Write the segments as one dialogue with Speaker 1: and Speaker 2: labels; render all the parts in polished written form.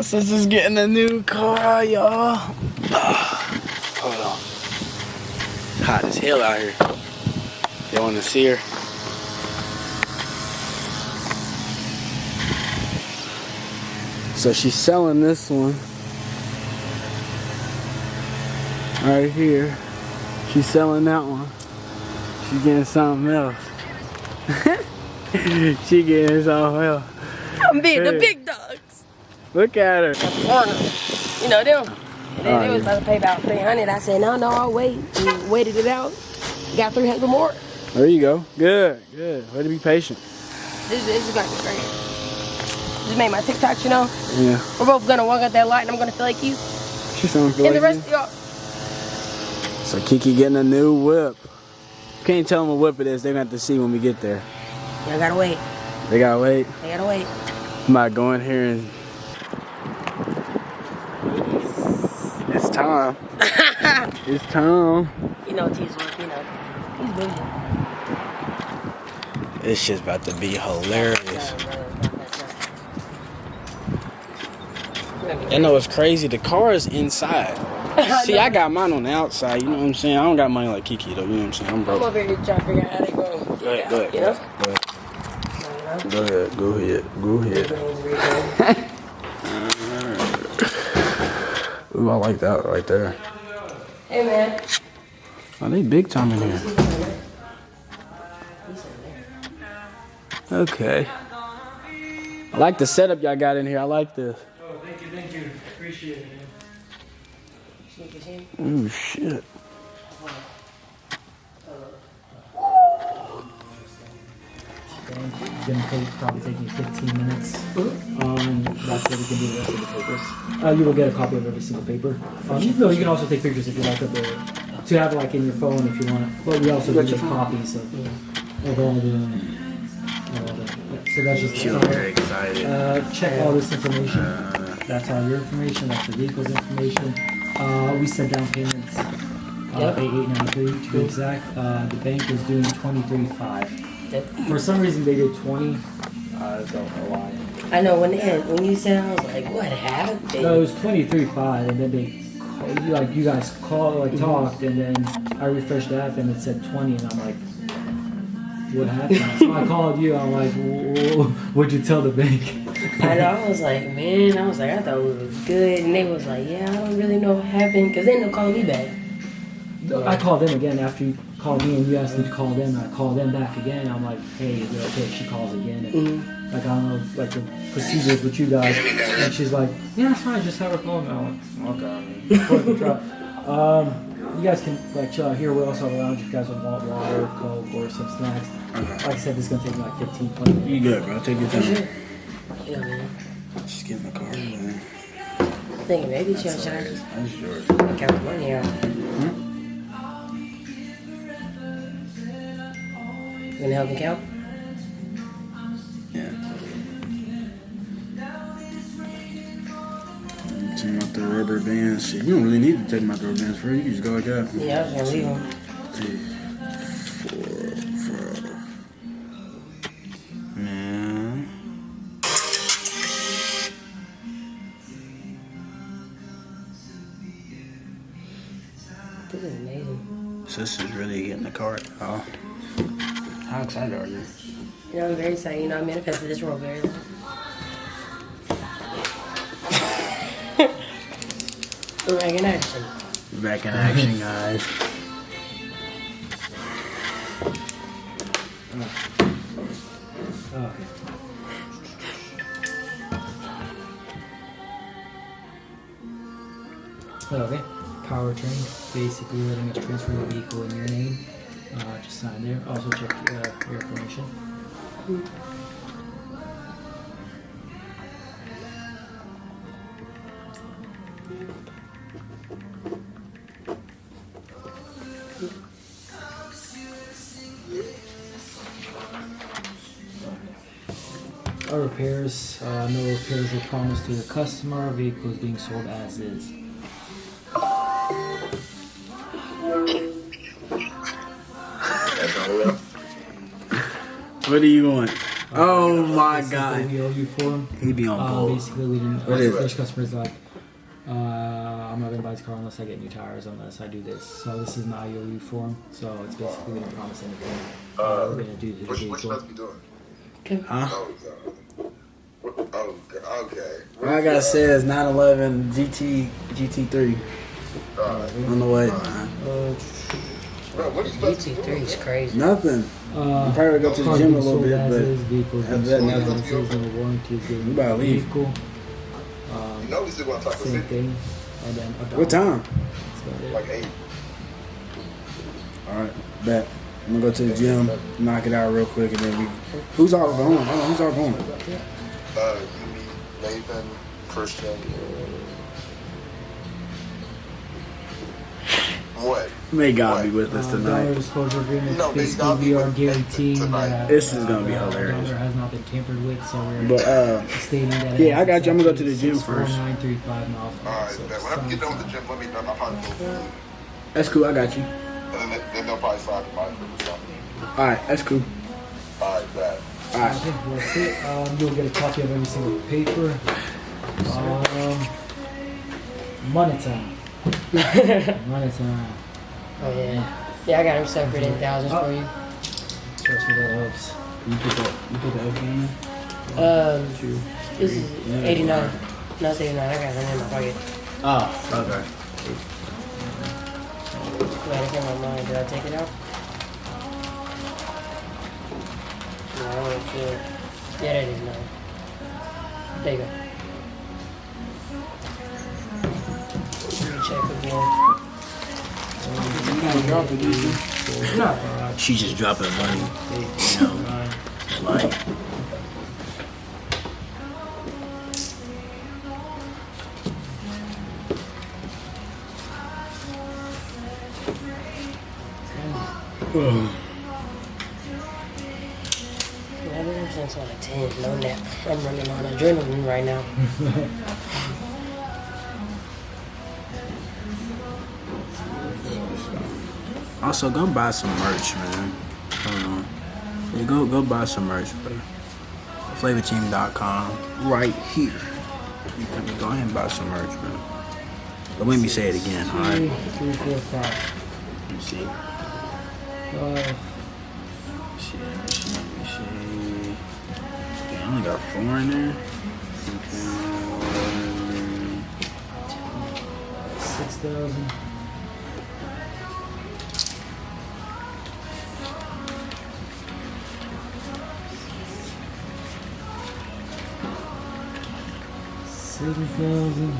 Speaker 1: Sister's getting a new car, y'all. Hold on. It's hot as hell out here. Y'all want to see her? So she's selling this one. Right here. She's selling that one. She's getting something else. She getting something else.
Speaker 2: I'm being the big dogs.
Speaker 1: Look at her.
Speaker 2: You know them. They was about to pay about $300. I said, no, I'll wait. And waited it out. Got 300 more.
Speaker 1: There you go. Good. Way to be patient.
Speaker 2: This is gonna be great. Just made my TikToks, you know.
Speaker 1: Yeah.
Speaker 2: We're both gonna walk out that light, and I'm gonna feel like you.
Speaker 1: She's gonna feel
Speaker 2: and
Speaker 1: like
Speaker 2: the rest
Speaker 1: you.
Speaker 2: of y'all.
Speaker 1: So Kiki getting a new whip. Can't tell them what whip it is. They're gonna have to see when we get there.
Speaker 2: Y'all gotta wait.
Speaker 1: They gotta wait.
Speaker 2: They gotta wait.
Speaker 1: I'm about to go in here and it's time. It's time.
Speaker 2: You know T's work, you know. He's busy.
Speaker 1: This shit's about to be hilarious. You know it's crazy. The car is inside. See, I got mine on the outside. You know what I'm saying? I don't got money like Kiki though. You know what I'm saying? I'm broke.
Speaker 2: I'm over here trying to figure out how they go.
Speaker 1: Go ahead.
Speaker 2: You know?
Speaker 1: Go ahead. Ooh, I like that right there.
Speaker 2: Hey, man.
Speaker 1: Oh, they big time in here. Okay. I like the setup y'all got in here. I like this.
Speaker 3: Oh, thank you. Appreciate it, man.
Speaker 1: Oh, shit.
Speaker 3: It's gonna probably take you 15 minutes. That's what we can do the rest of the papers. You will get a copy of every single paper. You can also take pictures if you like of to have like in your phone if you want. But we also give copies of all the. So that's just.
Speaker 1: She was very excited.
Speaker 3: Check all this information. That's all your information. That's the vehicle's information. We set down payments. $893 to be exact. The bank is doing $23.5. For some reason they did 20. I don't know why.
Speaker 2: I know when you said, I was like, what happened?
Speaker 3: No, it was 23.5, and then you guys called, talked, and then I refreshed the app and it said 20, and I'm like, what happened? So I called you. I'm like, what'd you tell the bank?
Speaker 2: I know. I was like, I thought it was good, and they was like, yeah, I don't really know what happened, because then they'll call me back.
Speaker 3: I called them again after you called me and you asked me to call them, and I called them back again. I'm like, hey, is it okay if she calls again? And, like, I don't know, like the procedures with you guys. And she's like, yeah, it's fine, just have her call me. I'm like, okay. You guys can like chill out here. We also have a lounge if you guys would want water, Coke, or some snacks. Okay. Like I said, this is gonna take me like 15, 20 minutes.
Speaker 1: You good, bro? Take your time.
Speaker 2: Sure. Yeah, man.
Speaker 1: Just get in the car, man.
Speaker 2: I think maybe she'll charge us.
Speaker 1: That's yours.
Speaker 2: Count the money out. You gonna help me count?
Speaker 1: Yeah. Take out the rubber bands. Shit, you don't really need to take them out the rubber bands for you. You just go like that.
Speaker 2: Yeah, I was gonna leave them.
Speaker 1: 3, 4, 5. Man.
Speaker 2: This is amazing.
Speaker 1: Sister's really getting the cart. Oh. How excited are you?
Speaker 2: You know, I'm very excited. You know, I manifested this role very well. We're back in action.
Speaker 1: Back in action, guys.
Speaker 3: Okay. Okay. Powertrain, basically letting us transfer the vehicle in your name. Just sign there. Also check your information. Our repairs, no repairs were promised to the customer. Vehicle is being sold as is.
Speaker 1: What do you want? Oh my
Speaker 3: This is
Speaker 1: God.
Speaker 3: the VOU form.
Speaker 1: He be on gold.
Speaker 3: Basically, we didn't.
Speaker 1: What is
Speaker 3: There's customers like, I'm not gonna buy this car unless I get new tires, unless I do this. So this is an IOU form. So it's basically we don't promise anything. We're gonna do the
Speaker 4: What you
Speaker 3: vehicle.
Speaker 4: must be doing?
Speaker 1: Huh?
Speaker 4: Oh, God. Oh, okay.
Speaker 1: All I gotta say is 911 GT3 on the way, man.
Speaker 4: Bro, what are you supposed to
Speaker 2: GT3
Speaker 4: do?
Speaker 2: is crazy.
Speaker 1: Nothing. I'm probably gonna go to the gym a little bit, but after that, nothing.
Speaker 3: No warranty is given.
Speaker 1: You better leave.
Speaker 3: Vehicle.
Speaker 4: You know we still want to talk to
Speaker 3: Same
Speaker 4: City.
Speaker 3: thing. And then
Speaker 1: What time?
Speaker 3: That's about it.
Speaker 4: Like 8.
Speaker 1: All right, bet. I'm gonna go to the gym, knock it out real quick, and then we. Who's all going? Hold on, who's all going?
Speaker 4: Yumi, Nathan, Christian. What?
Speaker 1: May God be with us
Speaker 3: Dollar
Speaker 1: tonight.
Speaker 3: disclosure agreement.
Speaker 4: No, they
Speaker 3: Basically,
Speaker 4: gotta be
Speaker 3: we are
Speaker 4: with
Speaker 3: guaranteeing
Speaker 4: tonight.
Speaker 3: that
Speaker 1: This is gonna be hilarious.
Speaker 3: dollar has not been tampered with, so we're
Speaker 1: But
Speaker 3: stating that.
Speaker 1: yeah, I got you. I'm gonna go to the gym first.
Speaker 3: 4935 miles.
Speaker 4: Alright, whenever you get done with the gym, let me know. I'll probably go for it.
Speaker 1: that's cool. I got you.
Speaker 4: And then they'll probably slide to my crib or something.
Speaker 1: All right, that's cool.
Speaker 4: Alright, bet.
Speaker 1: All right.
Speaker 3: Okay, that's it. You'll get a copy of every single paper. Money time. Money time.
Speaker 2: Oh yeah. Yeah, I got him separate in thousands for you.
Speaker 3: Trust me, that helps.
Speaker 1: You put the OK in there?
Speaker 2: This is 89. No, it's 89. I got it in my pocket.
Speaker 1: Oh, okay.
Speaker 2: Wait, it's in my mind. Did I take it out? No, I don't feel it. Yeah, that is 9. There you go. Let me check again. No.
Speaker 1: She just dropping money. You know, like.
Speaker 2: I've been up since like 10. No nap. I'm running on adrenaline right now.
Speaker 1: Also, go buy some merch, man. Yeah, go buy some merch, bro. Flavorteam.com right here. You feel me? Go ahead and buy some merch, bro. But let me say it again, all right?
Speaker 3: 3, 4, 5.
Speaker 1: Let me see.
Speaker 3: 5.
Speaker 1: Let me see. Yeah, I only got 4 in there. Okay.
Speaker 3: 6,000. $7,000.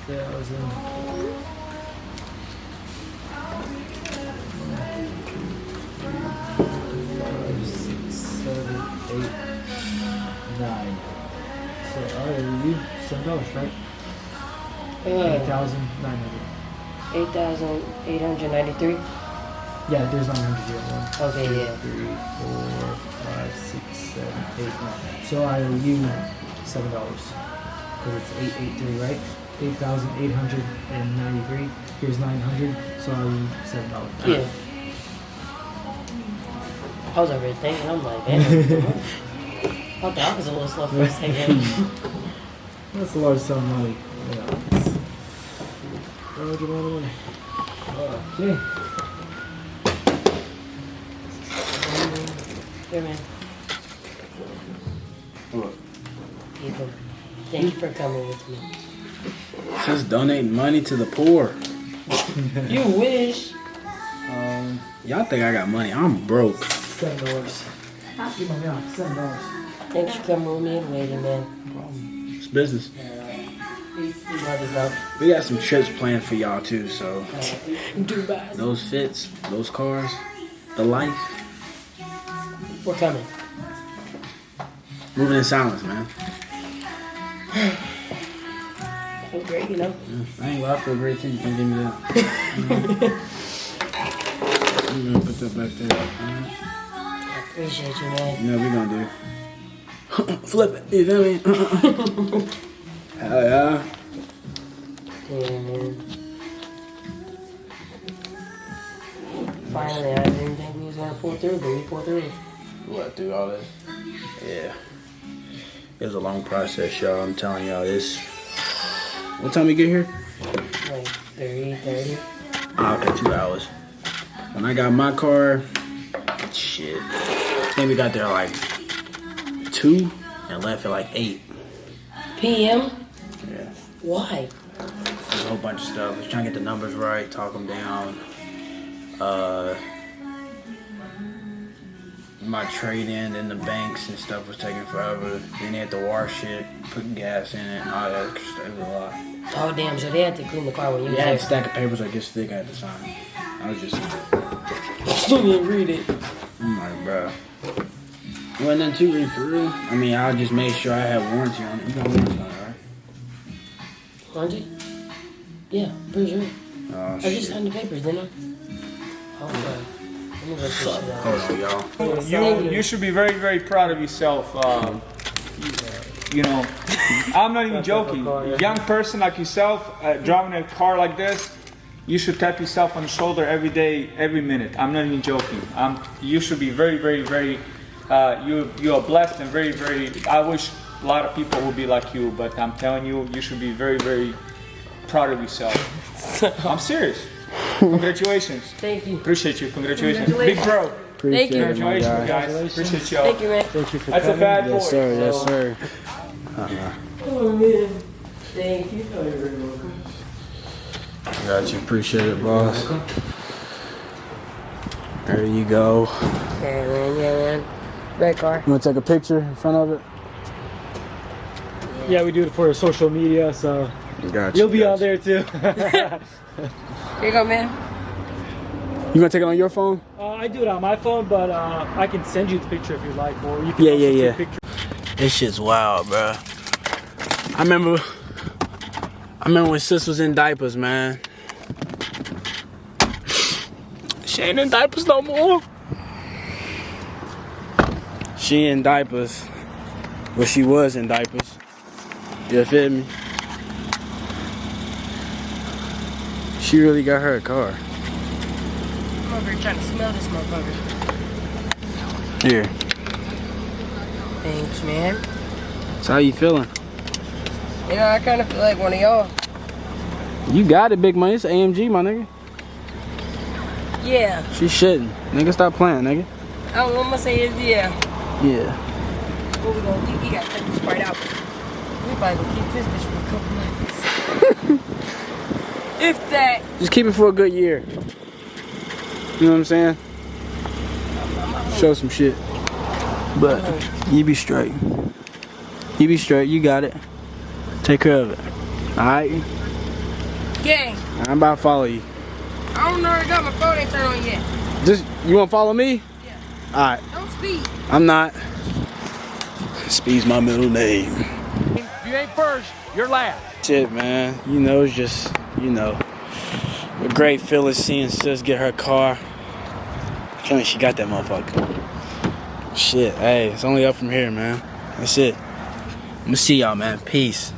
Speaker 3: $8,000. So you $7, right? 8,900.
Speaker 2: 8,893.
Speaker 3: Yeah, there's 900 here. 1,
Speaker 2: Okay,
Speaker 3: 2,
Speaker 2: yeah.
Speaker 3: 3, 4, 5, 6, 7, 8, 9. So I owe you $7 because it's 883, right? 8,893. Here's 900. So I owe you $7.
Speaker 2: Yeah. I was over here thinking, I'm like, damn. I thought I was a little slow for a second.
Speaker 3: That's a large sum of money. Yeah. Large amount of money. Okay.
Speaker 2: Here, man.
Speaker 1: What?
Speaker 2: People, thank you for coming with me.
Speaker 1: Just donating money to the poor.
Speaker 2: You wish.
Speaker 1: Y'all think I got money? I'm broke.
Speaker 3: $7. Give me now. $7.
Speaker 2: Thanks for coming with me and waiting, man.
Speaker 1: It's business.
Speaker 2: You brothers out.
Speaker 1: We got some trips planned for y'all too, so
Speaker 2: Dubai.
Speaker 1: those fits, those cars, the life.
Speaker 2: We're coming.
Speaker 1: Moving in silence, man.
Speaker 2: I feel great, you know?
Speaker 1: I ain't gonna feel great too. You can give me that. I'm gonna put that back there. Alright.
Speaker 2: I appreciate you, man.
Speaker 1: You know what we gonna do? Flip it. You feel me? Hell yeah.
Speaker 2: Yeah, man. Finally, I didn't think we was gonna pull through, but we pulled through.
Speaker 1: What, through all this? Yeah. It was a long process, y'all. I'm telling y'all this. What time we get here?
Speaker 2: Like 30.
Speaker 1: Oh, okay, 2 hours. When I got my car, shit. I think we got there like 2 and left at like 8.
Speaker 2: PM?
Speaker 1: Yeah.
Speaker 2: Why?
Speaker 1: There's a whole bunch of stuff. I was trying to get the numbers right, talk them down. My trade-in and the banks and stuff was taking forever. Then they had to wash it, put gas in it, all that extra stuff. It was a lot.
Speaker 2: Oh damn, so they had to clean the car when you
Speaker 1: They
Speaker 2: was
Speaker 1: had a
Speaker 2: there.
Speaker 1: stack of papers I guess thick I had to sign. I was just
Speaker 2: Still didn't read it.
Speaker 1: I'm like, bro. Wasn't nothing too read for real. I mean, I just made sure I had warranty on it. You got warranty on it, right?
Speaker 2: Warranty? Yeah, pretty sure.
Speaker 1: Oh,
Speaker 2: I
Speaker 1: shit.
Speaker 2: just signed the papers, didn't I? Oh, fuck. Let me look this shit up.
Speaker 1: Hold on, y'all.
Speaker 5: You should be very, very proud of yourself. You know, I'm not even joking. A young person like yourself, driving a car like this, you should tap yourself on the shoulder every day, every minute. I'm not even joking. You should be very, very, very. You are blessed and very, very. I wish a lot of people would be like you, but I'm telling you, you should be very, very proud of yourself. I'm serious. Congratulations.
Speaker 2: Thank you.
Speaker 5: Appreciate you. Congratulations.
Speaker 2: Congratulations.
Speaker 5: Big bro.
Speaker 2: Thank you.
Speaker 5: Congratulations, guys. Appreciate y'all.
Speaker 2: Thank you, man.
Speaker 3: Thank you for
Speaker 5: That's
Speaker 3: coming.
Speaker 5: a bad boy.
Speaker 1: Yes, sir. Yes, sir.
Speaker 2: Oh, man. Thank you. Oh, you're very welcome.
Speaker 1: Got you. Appreciate it, boss. There you go.
Speaker 2: Yeah, man. Yeah, man. Red car.
Speaker 1: You want to take a picture in front of it?
Speaker 3: Yeah, we do it for social media, so
Speaker 1: Got you.
Speaker 3: you'll be on there too.
Speaker 2: Here you go, man.
Speaker 1: You gonna take it on your phone?
Speaker 3: I do it on my phone, but I can send you the picture if you like, or you can
Speaker 1: Yeah,
Speaker 3: also
Speaker 1: yeah,
Speaker 3: take
Speaker 1: yeah.
Speaker 3: pictures.
Speaker 1: This shit's wild, bro. I remember when sis was in diapers, man. She ain't in diapers no more. She in diapers. Well, she was in diapers. You feel me? She really got her a car.
Speaker 2: I'm over here trying to smell this motherfucker.
Speaker 1: Here.
Speaker 2: Thanks, man.
Speaker 1: So how you feeling?
Speaker 2: You know, I kind of feel like one of y'all.
Speaker 1: You got it, big money. It's AMG, my nigga.
Speaker 2: Yeah.
Speaker 1: She shitting. Nigga, stop playing, nigga.
Speaker 2: I'm gonna say is yeah.
Speaker 1: Yeah.
Speaker 2: What we gonna do? We gotta cut this part out. We probably gonna keep this bitch for a couple months. If that.
Speaker 1: Just keep it for a good year. You know what I'm saying? Show some shit. But you be straight. You be straight. You got it. Take care of it. Alright?
Speaker 2: Gang.
Speaker 1: I'm about to follow you.
Speaker 2: I don't know where I got my phone ain't turned on yet.
Speaker 1: Just, you want to follow me?
Speaker 2: Yeah.
Speaker 1: Alright.
Speaker 2: Don't speed.
Speaker 1: I'm not. Speed's my middle name.
Speaker 5: If you ain't first, you're last.
Speaker 1: Shit, man. You know, it's just, you know, a great feeling seeing sis get her car. Feeling she got that motherfucker. Shit, hey, it's only up from here, man. That's it. I'm gonna see y'all, man. Peace.